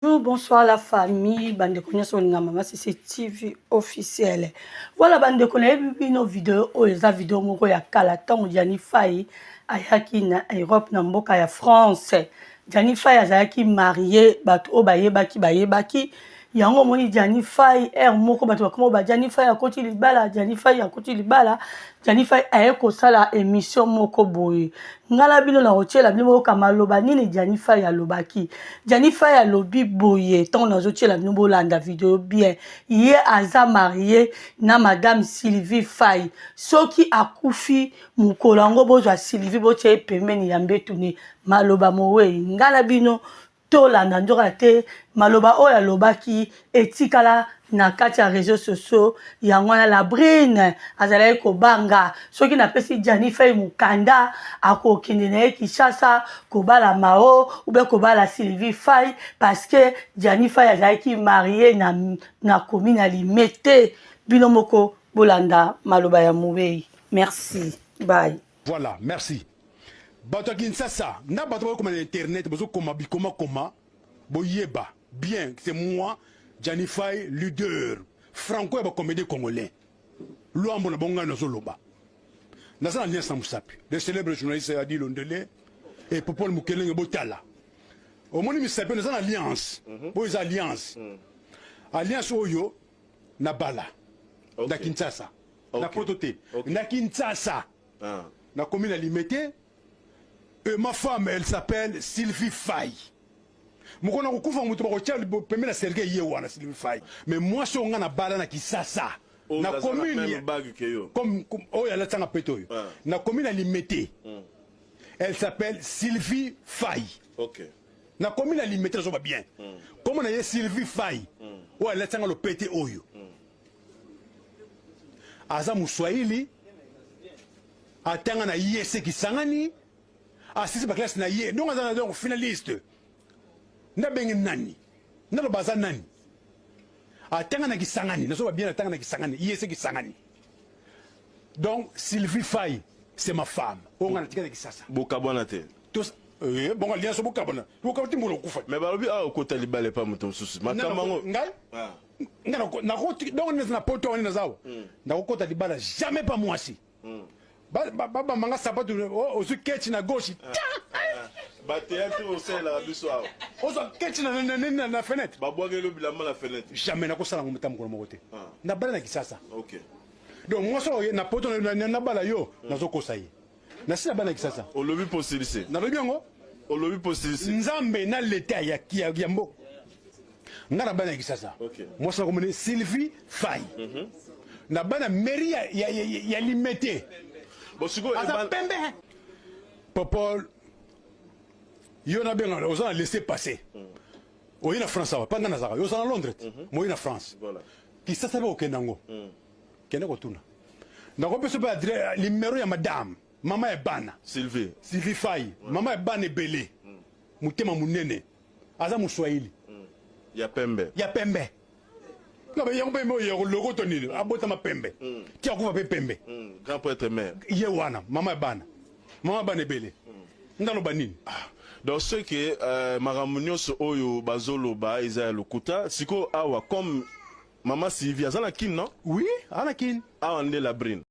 Bonsoir la famille, bande de sur maman, c'est TV officiel. Voilà bande de connaissances, nos vidéos, les vidéos moko ya kala tant Diani Faye ayaki na Europe na mboka ya France. Diani Faye azalaki marié, bato o bayebaki. Yango moni Diani Faye moko bato bakoma ba Diani Faye akoti libala, Diani Faye akoti libala. Diani Faye ayeko sala émission moko boye. Ngala bino na hotel bino kamaloba nini Diani Faye alobaki. Diani Faye alobi boye tant na hotel bino bolanda vidéo bien. Yé aza marié na madame Sylvie Faye. Soki akufi mukolango bozwa Sylvie boche pembeni ya mbetuni maloba mowe ngala bino tolanda ndoka te maloba oyo alobaki etikala na kati ya réseaux sociaux yango wana la brine azalaki kobanga soki napesi Diani Faye mukanda akokende na ye Kinshasa kobala mao ou bien kobala Sylvie Faye parce que Diani Faye azalaki marié na commune ya Limete bino moko bolanda maloba ya Mouwei. Merci. Bye. Voilà, merci. Bato Kinshasa, na bato comme internet, bazo koma bikoma koma, boyeba, bien, c'est moi, Diani Faye, leader, franco et comédie congolais. Luambo na bonga na zoloba. Nasa na Alliance Mousapi, le célèbre journaliste Adi Londele et Popol Mukele Botala. Au moment où il s'appelle une alliance, boys alliance. Alliance Oyo, na bala, na Kinshasa, na Potote, na Kinshasa, na commune à Limete. Et ma femme, elle s'appelle Sylvie Faye. Mais moi, je suis na bala na Kinshasa. Na commune comme oh ya la tanga peto. Na commune à Limete. Elle s'appelle Sylvie Faye. OK. Na commune à Limete ça va bien. Comme on a Sylvie Faye. Oh elle tanga le pété oyo. Aza Muswahili. Atanga na yese kisangani. Asisi ba classe na ye. Donc on a donc finaliste. Na bengi nani? Na lo baza nani? Atanga na kisangani. Na so va bien atanga na kisangani. Yese kisangani. Donc Sylvie Faye, c'est ma femme. On a tika kisasa. Bokabona te. Tous bon alliance bokabona. Bokaboti mbolo kufa. Mais balobi a okota libale pa muto susu. Makamango. Ngai? Na koti donc na poto on na zawo. Na kokota libala jamais pas moi si. Baba manga sapato ozu ketch na gauche. Ba théâtre au sein la biso awo. Ozu ketch na fenêtre. Ba boagelo bilamba la fenêtre. Jamais na kosala ngomutam ko mokote. Na bala na kisasa. OK. Donc moi so na poto na bala yo nazokosa ye. Na sila bala kisasa. Olobi posilise. Na lobi ngo. Olobi posilise. Nzambe na l'état ya yambo. Ngana bala kisasa. OK. Moi so comme Sylvie Faye. Na bana mairie ya Limete. Bosiko Asa pembe. Popol yo na benga oza laisser passer. Oyi na France pas na Nazara. Yo na Londres. Moi na France. Voilà. Qui ça sabe okenango. Kende ko tuna. Na ko peso ba numéro ya madame. Mama e bana. Sylvie Faye. Mama e bana belé. Mutema munene. Aza Muswahili. Ya pembe. Ya pembe. Non mais yambe mo yo logo tonini. Abota ma pembe. Ti akuva pe pembe. Grand prêtre mère. Ye wana mama e bana. Mama bana belé. Ndalo banini. Donc ce que maramunyo so oyo bazolo ba isa lokuta siko awa comme maman Sylvie azana kin non? Oui, anakin. Awa nde la brine.